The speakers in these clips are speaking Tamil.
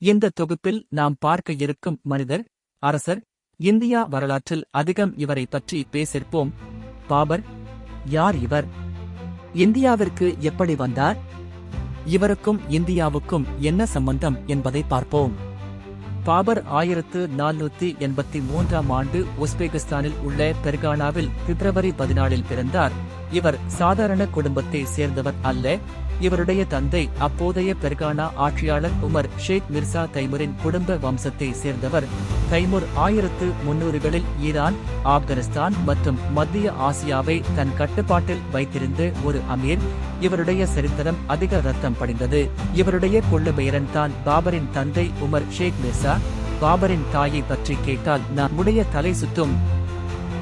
இந்த தொகுப்பில் நாம் பார்க்க இருக்கும் மனிதர், அரசர், இந்தியா வரலாற்றில் அதிகம் இவரை பற்றி பேசியிருப்போம். பாபர். யார் இவர்? இந்தியாவிற்கு எப்படி வந்தார்? இவருக்கும் இந்தியாவுக்கும் என்ன சம்பந்தம் என்பதை பார்ப்போம். பாபர் 1483ஆம் ஆண்டு உஸ்பெகிஸ்தானில் உள்ள பெர்கானாவில் பிப்ரவரி 14 பிறந்தார். இவர் சாதாரண குடும்பத்தை சேர்ந்தவர் அல்ல. இவருடைய தந்தை அப்போதைய பெர்கானா ஆட்சியாளர் உமர் ஷேக் மிர்சா தைமூரின் குடும்ப வம்சத்தை சேர்ந்தவர். தைமூர் 1300களில் ஈரான், ஆப்கானிஸ்தான் மற்றும் மத்திய ஆசியாவை தன் கட்டுப்பாட்டில் வைத்திருந்த ஒரு அமீர். இவருடைய சரித்திரம் அதிக ரத்தம் படிந்தது. இவருடைய கொள்ளுபெயரன் தான் பாபரின் தந்தை உமர் ஷேக் மிர்சா. பாபரின் தாயை பற்றி கேட்டால் நம்முடைய தலை சுத்தும்.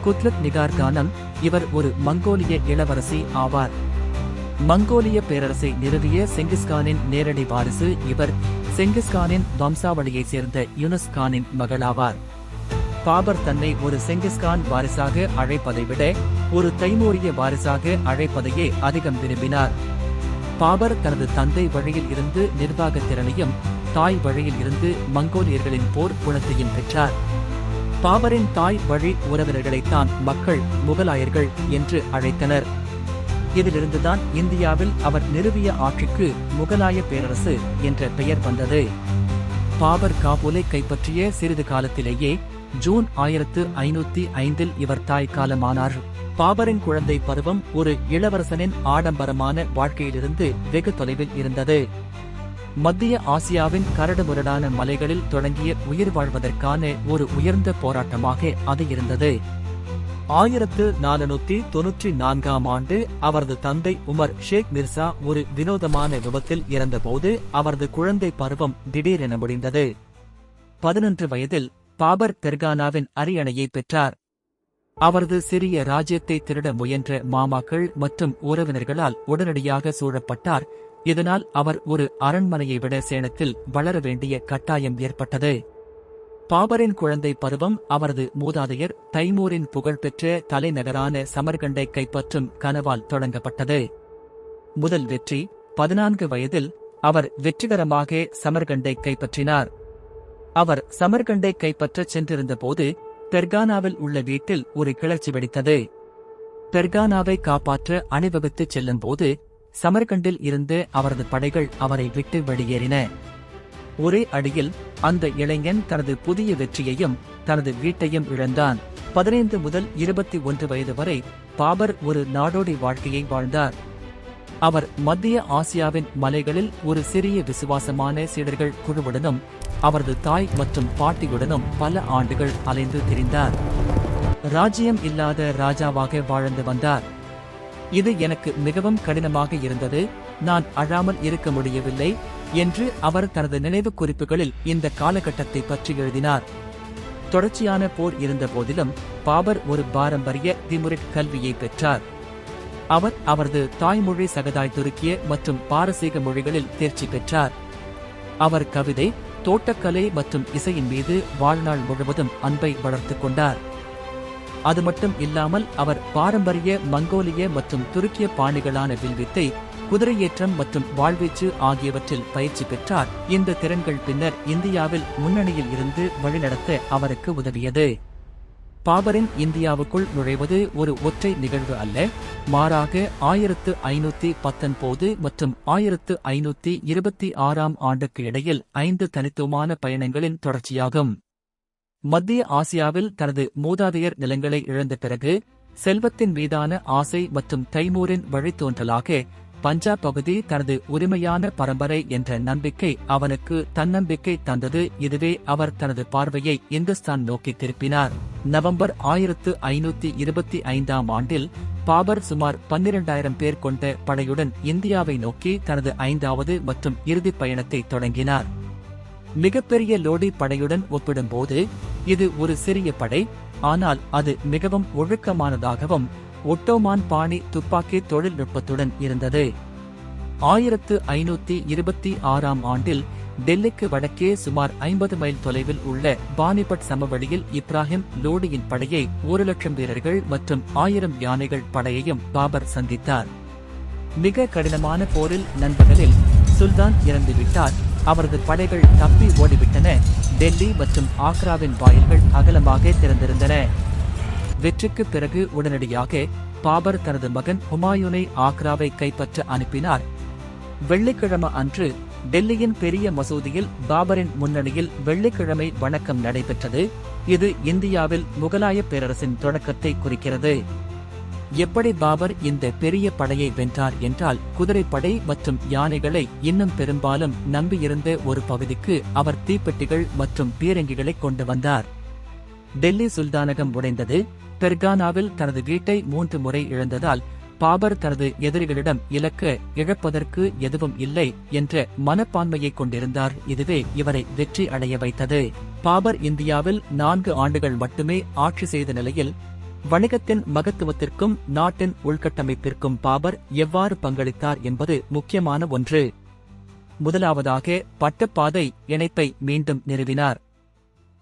குத்லக் நிகார் கானம். இவர் ஒரு மங்கோலிய இளவரசி ஆவார். மங்கோலிய பேரரசை நிறுவிய செங்கிஸ்கானின் நேரடி வாரிசு இவர். செங்கிஸ்கானின் வம்சாவளியைச் சேர்ந்த யூனுஸ் கானின் மகளாவார். பாபர் தன்னை ஒரு செங்கிஸ்கான் வாரிசாக அழைப்பதை விட ஒரு தைமூரிய வாரிசாக அழைப்பதையே அதிகம் விரும்பினார். பாபர் தனது தந்தை வழியில் இருந்து நிர்வாகத் திறனையும் தாய் வழியில் இருந்து மங்கோலியர்களின் போர் குணத்தையும் பெற்றார். பாபரின் தாய் வழி உறவினர்களைத்தான் மக்கள் முகலாயர்கள் என்று அழைத்தனர். இதிலிருந்துதான் இந்தியாவில் அவர் நிறுவிய ஆட்சிக்கு முகலாய பேரரசு என்ற பெயர் வந்தது. பாபர் காபூலை கைப்பற்றிய சிறிது காலத்திலேயே ஜூன் 1505இல் இவர் தாய் காலமானார். பாபரின் குழந்தை பருவம் ஒரு இளவரசனின் ஆடம்பரமான வாழ்க்கையிலிருந்து வெகு தொலைவில் இருந்தது. மத்திய ஆசியாவின் கரடுமுரடான மலைகளில் தொடங்கிய உயிர் வாழ்வதற்கான ஒரு உயர்ந்த போராட்டமாக அது இருந்தது. 1494ஆம் ஆண்டு அவரது தந்தை உமர் ஷேக் மிர்சா ஒரு வினோதமான விபத்தில் இறந்தபோது அவரது குழந்தை பருவம் திடீரென முடிந்தது. 11 வயதில் பாபர் பெர்கானாவின் அரியணையை பெற்றார். அவரது சிறிய ராஜ்யத்தை திருட முயன்ற மாமாக்கள் மற்றும் உறவினர்களால் உடனடியாக சூழப்பட்டார். இதனால் அவர் ஒரு அரண்மனையை விட சேணத்தில் வளர வேண்டிய கட்டாயம் ஏற்பட்டது. பாபரின் குழந்தை பருவம் அவரது மூதாதையர் தைமூரின் புகழ்பெற்ற தலைநகரான சமர்கண்டை கைப்பற்றும் கனவால் தொடங்கப்பட்டது. முதல் வெற்றி 14 வயதில் அவர் வெற்றிகரமாக சமர்கண்டை கைப்பற்றினார். அவர் சமர்கண்டை கைப்பற்றச் சென்றிருந்தபோது பெர்கானாவில் உள்ள வீட்டில் ஒரு கிளர்ச்சி வெடித்தது. பெர்கானாவை காப்பாற்ற அணிவகுத்துச் செல்லும் போது சமர்கண்டில் இருந்து அவரது படைகள் அவரை விட்டு வெளியேறின. ஒரே அடியில் அந்த இளைஞன் தனது புதிய வெற்றியையும் தனது வீட்டையும் இழந்தான். 15 முதல் 21 வயது வரை பாபர் ஒரு நாடோடி வாழ்க்கையை வாழ்ந்தார். அவர் மத்திய ஆசியாவின் மலைகளில் ஒரு சிறிய விசுவாசமான சீடர்கள் குழுவுடனும் அவரது தாய் மற்றும் பாட்டியுடனும் பல ஆண்டுகள் அலைந்து திரிந்தார். ராஜ்யம் இல்லாத ராஜாவாக வாழ்ந்து வந்தார். இது எனக்கு மிகவும் கடினமாக இருந்தது. நான் அழாமல் இருக்க முடியவில்லை என்று அவர் தனது நினைவு குறிப்புகளில் இந்த காலகட்டத்தை பற்றி எழுதினார். தொடர்ச்சியான போர் இருந்த போதிலும் பாபர் ஒரு பாரம்பரிய திமுரிட் கல்வியை பெற்றார். அவர் அவரது தாய்மொழி சகதாய் துருக்கிய மற்றும் பாரசீக மொழிகளில் தேர்ச்சி பெற்றார். அவர் கவிதை, தோட்டக்கலை மற்றும் இசையின் மீது வாழ்நாள் முழுவதும் அன்பை வளர்த்துக் கொண்டார். அது மட்டும் இல்லாமல் அவர் பாரம்பரிய மங்கோலிய மற்றும் துருக்கிய பாணிகளான வில்வித்தை, குதிரையேற்றம் மற்றும் வாழ்வீச்சு ஆகியவற்றில் பயிற்சி பெற்றார். இந்த திறன்கள் பின்னர் இந்தியாவில் முன்னணியில் இருந்து வழிநடத்த அவருக்கு உதவியது. பாபரின் இந்தியாவுக்குள் நுழைவது ஒரு ஒற்றை நிகழ்வு அல்ல, மாறாக 1519 மற்றும் 1526ஆம் ஆண்டுக்கு இடையில் 5 தனித்துவமான பயணங்களின் தொடர்ச்சியாகும். மத்திய ஆசியாவில் தனது மூதாதையர் நிலங்களை இழந்த பிறகு செல்வத்தின் மீதான ஆசை மற்றும் தைமூரின் வழித்தோன்றலாக பஞ்சாப் பகுதி தனது உரிமையான பரம்பரை என்ற நம்பிக்கை அவனுக்கு தன்னம்பிக்கை தந்தது. இதுவே அவர் தனது பார்வையை இந்துஸ்தான் நோக்கி திருப்பினார். நவம்பர் 1525ஆம் ஆண்டில் பாபர் சுமார் 12,000 பேர் கொண்ட படையுடன் இந்தியாவை நோக்கி தனது 5வது மற்றும் இறுதிப் பயணத்தை தொடங்கினார். மிகப்பெரிய லோடி படையுடன் ஒப்பிடும்போது இது ஒரு சிறிய படை, ஆனால் அது மிகவும் ஒழுக்கமானதாகவும் ஒட்டோமான் பாணி துப்பாக்கி தொழில்நுட்பத்துடன் இருந்தது. 1526ஆம் ஆண்டில் டெல்லிக்கு வடக்கே சுமார் 50 மைல் தொலைவில் உள்ள பானிபட் சமவெளியில் இப்ராஹிம் லோடியின் படையை 1,00,000 வீரர்கள் மற்றும் 1000 யானைகள் படையையும் பாபர் சந்தித்தார். மிக கடினமான போரில் நண்பகலில் சுல்தான் இறந்துவிட்டார். அவரது படைகள் தப்பி ஓடிவிட்டன. டெல்லி மற்றும் ஆக்ராவின் வாயில்கள் அகலமாக திறந்திருந்தன. வெற்றிக்கு பிறகு உடனடியாக பாபர் தனது மகன் ஹுமாயூனை ஆக்ராவை கைப்பற்ற அனுப்பினார். வெள்ளிக்கிழமை அன்று டெல்லியின் பெரிய மசூதியில் பாபரின் முன்னணியில் வெள்ளிக்கிழமை வணக்கம் நடைபெற்றது. இது இந்தியாவில் முகலாய பேரரசின் தொடக்கத்தை குறிக்கிறது. எப்படி பாபர் இந்த பெரிய படையை வென்றார் என்றால், குதிரைப்படை மற்றும் யானைகளை இன்னும் பெரும்பாலும் நம்பியிருந்த ஒரு பகுதிக்கு அவர் தீப்பெட்டிகள் மற்றும் பீரங்கிகளை கொண்டு வந்தார். டெல்லி சுல்தானகம் உடைந்தது. பெர்கானாவில் தனது வீட்டை 3 முறை இழந்ததால் பாபர் தனது எதிரிகளிடம் இழப்பதற்கு எதுவும் இல்லை என்ற மனப்பான்மையை கொண்டிருந்தார். இதுவே இவரை வெற்றி அடைய வைத்தது. பாபர் இந்தியாவில் 4 ஆண்டுகள் மட்டுமே ஆட்சி செய்த நிலையில் வணிகத்தின் மகத்துவத்திற்கும் நாட்டின் உள்கட்டமைப்பிற்கும் பாபர் எவ்வாறு பங்களித்தார் என்பது முக்கியமான ஒன்று. முதலாவதாக பட்டப்பாதை இணைப்பை மீண்டும் நிறுவினார்.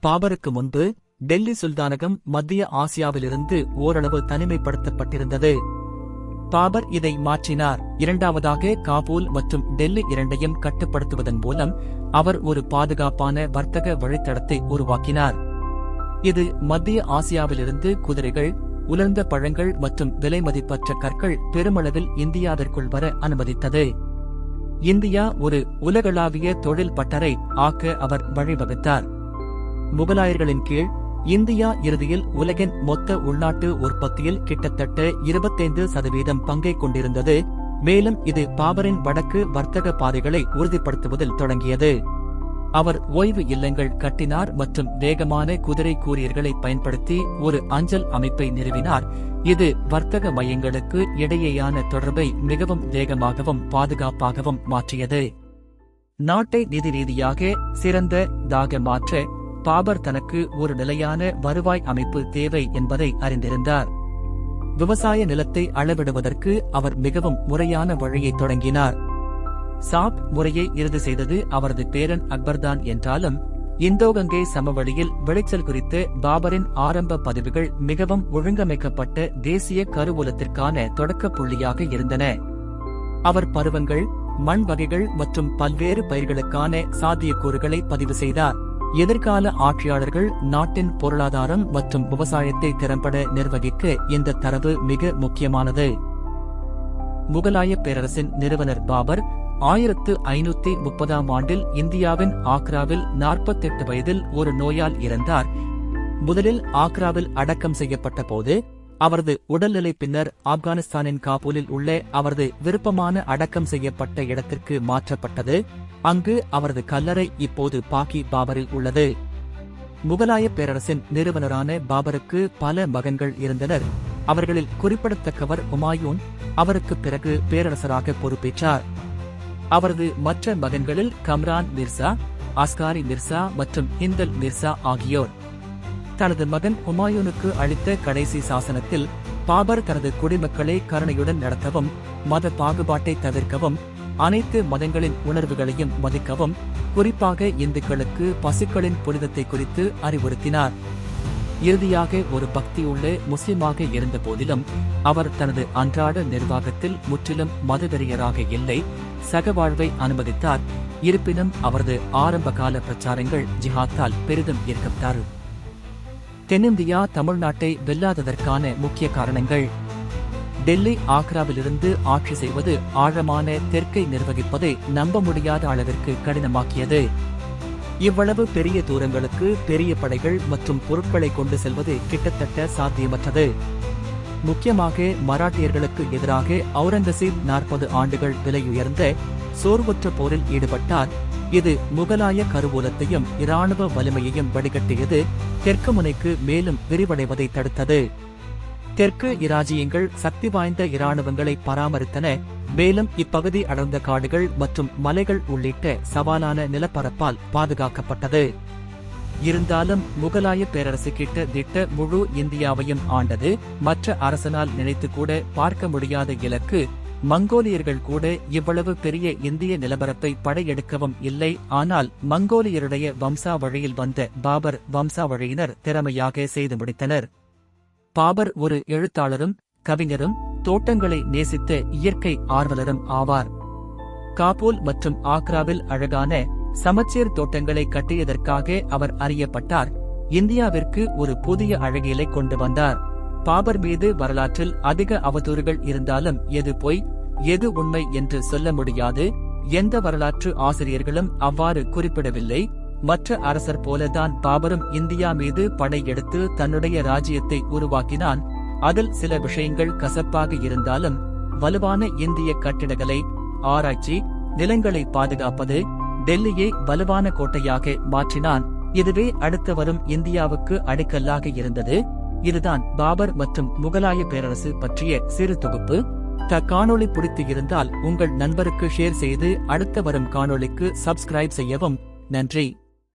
பாபருக்கு முன்பு டெல்லி சுல்தானகம் மத்திய ஆசியாவிலிருந்து ஓரளவு தனிமைப்படுத்தப்பட்டிருந்தது. பாபர் இதை மாற்றினார். இரண்டாவதாக காபூல் மற்றும் டெல்லி இரண்டையும் கட்டுப்படுத்துவதன் மூலம் அவர் ஒரு பாதுகாப்பான வர்த்தக வழித்தடத்தை உருவாக்கினார். இது மத்திய ஆசியாவிலிருந்து குதிரைகள், உலர்ந்த பழங்கள் மற்றும் விலைமதிப்பற்ற கற்கள் பெருமளவில் இந்தியாவிற்குள் வர அனுமதித்தது. இந்தியா ஒரு உலகளாவிய தொழில் பட்டறை ஆக்க அவர் வழிவகுத்தார். முகலாயர்களின் கீழ் இந்தியா இறுதியில் உலகின் மொத்த உள்நாட்டு உற்பத்தியில் கிட்டத்தட்ட 25% பங்கை கொண்டிருந்தது. மேலும் இது பாபரின் வடக்கு வர்த்தக பாதைகளை உறுதிப்படுத்துவதில் தொடங்கியது. அவர் ஓய்வு இல்லங்கள் கட்டினார் மற்றும் வேகமான குதிரை கூரியர்களை பயன்படுத்தி ஒரு அஞ்சல் அமைப்பை நிறுவினார். இது வர்த்தக மையங்களுக்கு இடையேயான தொடர்பை மிகவும் வேகமாகவும் பாதுகாப்பாகவும் மாற்றியது. நாட்டை நிதி ரீதியாக சிறந்ததாக மாற்ற பாபர் தனக்கு ஒரு நிலையான வருவாய் அமைப்பு தேவை என்பதை அறிந்திருந்தார். விவசாய நிலத்தை அளவிடுவதற்கு அவர் மிகவும் முறையான வழியை தொடங்கினார். சாப் முறையை இறுதி செய்தது அவரது பேரன் அக்பர்தான் என்றாலும், இந்தோகங்கை சமவெளியில் விளைச்சல் குறித்த பாபரின் ஆரம்ப பதிவுகள் மிகவும் ஒழுங்கமைக்கப்பட்ட தேசிய கருவூலத்திற்கான தொடக்க புள்ளியாக இருந்தன. அவர் பருவங்கள், மண் வகைகள் மற்றும் பல்வேறு பயிர்களுக்கான சாத்தியக்கூறுகளை பதிவு செய்தார். எதிர்கால ஆட்சியாளர்கள் நாட்டின் பொருளாதாரம் மற்றும் விவசாயத்தை திறம்பட நிர்வகிக்க இந்த தரவு மிக முக்கியமானது. முகலாய பேரரசின் நிறுவனர் பாபர் 1530ஆம் ஆண்டில் இந்தியாவின் ஆக்ராவில் 48 வயதில் ஒரு நோயால் இறந்தார். முதலில் ஆக்ராவில் அடக்கம் செய்யப்பட்ட போது அவரது உடல்நிலை பின்னர் ஆப்கானிஸ்தானின் காபூலில் உள்ள அவரது விருப்பமான அடக்கம் செய்யப்பட்ட இடத்திற்கு மாற்றப்பட்டது. அங்கு அவரது கல்லறை இப்போது பாக்கி பாபரில் உள்ளது. முகலாய பேரரசின் நிறுவனரான பாபருக்கு பல மகன்கள் இருந்தனர். அவர்களில் குறிப்பிடத்தக்கவர் ஹுமாயூன். அவருக்கு பிறகு பேரரசராக பொறுப்பேற்றார். அவரது மற்ற மகன்களில் கம்ரான் மிர்சா, அஸ்காரி மிர்சா மற்றும் ஹிந்தல் மிர்சா ஆகியோர். தனது மகன் ஹுமாயூனுக்கு அளித்த கடைசி சாசனத்தில் பாபர் தனது குடிமக்களை கருணையுடன் நடத்தவும், மத பாகுபாட்டை தவிர்க்கவும், அனைத்து மதங்களின் உணர்வுகளையும் மதிக்கவும், குறிப்பாக இந்துக்களுக்கு பசுக்களின் புனிதத்தை குறித்து அறிவுறுத்தினார். இறுதியாக ஒரு பக்தியுள்ள முஸ்லிமாக இருந்த போதிலும் அவர் தனது அன்றாட நிர்வாகத்தில் முற்றிலும் மதவெறியராக இல்லை, சகவாழ்வை அனுமதித்தார். இருப்பினும் அவரது ஆரம்பகால பிரச்சாரங்கள் ஜிஹாத்தால் பெரிதும் ஈர்க்கப்பட்டார். தென்னிந்தியா தமிழ்நாட்டை வெல்லாததற்கான முக்கிய காரணங்கள்: டெல்லி ஆக்ராவிலிருந்து ஆட்சி செய்வது ஆழமான தெற்கை நிர்வகிப்பதை நம்ப முடியாத அளவிற்கு கடினமாக்கியது. இவ்வளவு பெரிய தூரங்களுக்கு பெரிய படைகள் மற்றும் பொருட்களை கொண்டு செல்வது கிட்டத்தட்ட சாத்தியமற்றது. முக்கியமாக மராட்டியர்களுக்கு எதிராக அவுரங்கசீப் 40 ஆண்டுகள் விலையுயர்ந்த சோர்வற்ற போரில் ஈடுபட்டார். இது முகலாய கருவூலத்தையும் இராணுவ வலிமையையும் வடிகட்டியது. தெற்கு முனைக்கு மேலும் விரிவடைவதை தடுத்தது. தெற்கு இராஜ்யங்கள் சக்தி வாய்ந்த இராணுவங்களை பராமரித்தன. மேலும் இப்பகுதி அடர்ந்த காடுகள் மற்றும் மலைகள் உள்ளிட்ட சவாலான நிலப்பரப்பால் பாதுகாக்கப்பட்டது. இருந்தாலும் முகலாய பேரரசு கிட்ட முழு இந்தியாவையும் ஆண்டது. மற்ற அரசனால் நினைத்து கூட பார்க்க முடியாத இலக்கு. மங்கோலியர்கள் கூட இவ்வளவு பெரிய இந்திய நிலப்பரப்பை படையெடுக்கவும் இல்லை. ஆனால் மங்கோலியருடைய வம்சாவழியில் வந்த பாபர் வம்சாவழியினர் திறமையாக செய்து முடித்தனர். பாபர் ஒரு எழுத்தாளரும் கவிஞரும் தோட்டங்களை நேசித்த இயற்கை ஆர்வலரும் ஆவார். காபூல் மற்றும் ஆக்ராவில் அழகான சமச்சீர் தோட்டங்களை கட்டியதற்காக அவர் அறியப்பட்டார். இந்தியாவிற்கு ஒரு புதிய அழகியலை கொண்டு வந்தார். பாபர் மீது வரலாற்றில் அதிக அவதூறுகள் இருந்தாலும் எது பொய் எது உண்மை என்று சொல்ல முடியாது. எந்த வரலாற்று ஆசிரியர்களும் அவ்வாறு குறிப்பிடவில்லை. மற்ற அரசர் போலதான் பாபரும் இந்தியா மீது படையெடுத்து தன்னுடைய ராஜ்யத்தை உருவாக்கினான். அதில் சில விஷயங்கள் கசப்பாக இருந்தாலும் வலுவான இந்திய கட்டிடங்களை ஆராய்ச்சி, நிலங்களை பாதுகாப்பது, டெல்லியை வலுவான கோட்டையாக மாற்றினான். இதுவே அடுத்து வரும் இந்தியாவுக்கு அடிக்கல்லாக இருந்தது. இதுதான் பாபர் மற்றும் முகலாய பேரரசு பற்றிய சிறு தொகுப்பு. காணொளி பிடித்து இருந்தால் உங்கள் நண்பருக்கு ஷேர் செய்து அடுத்து வரும் காணொளிக்கு சப்ஸ்கிரைப் செய்யவும். நன்றி.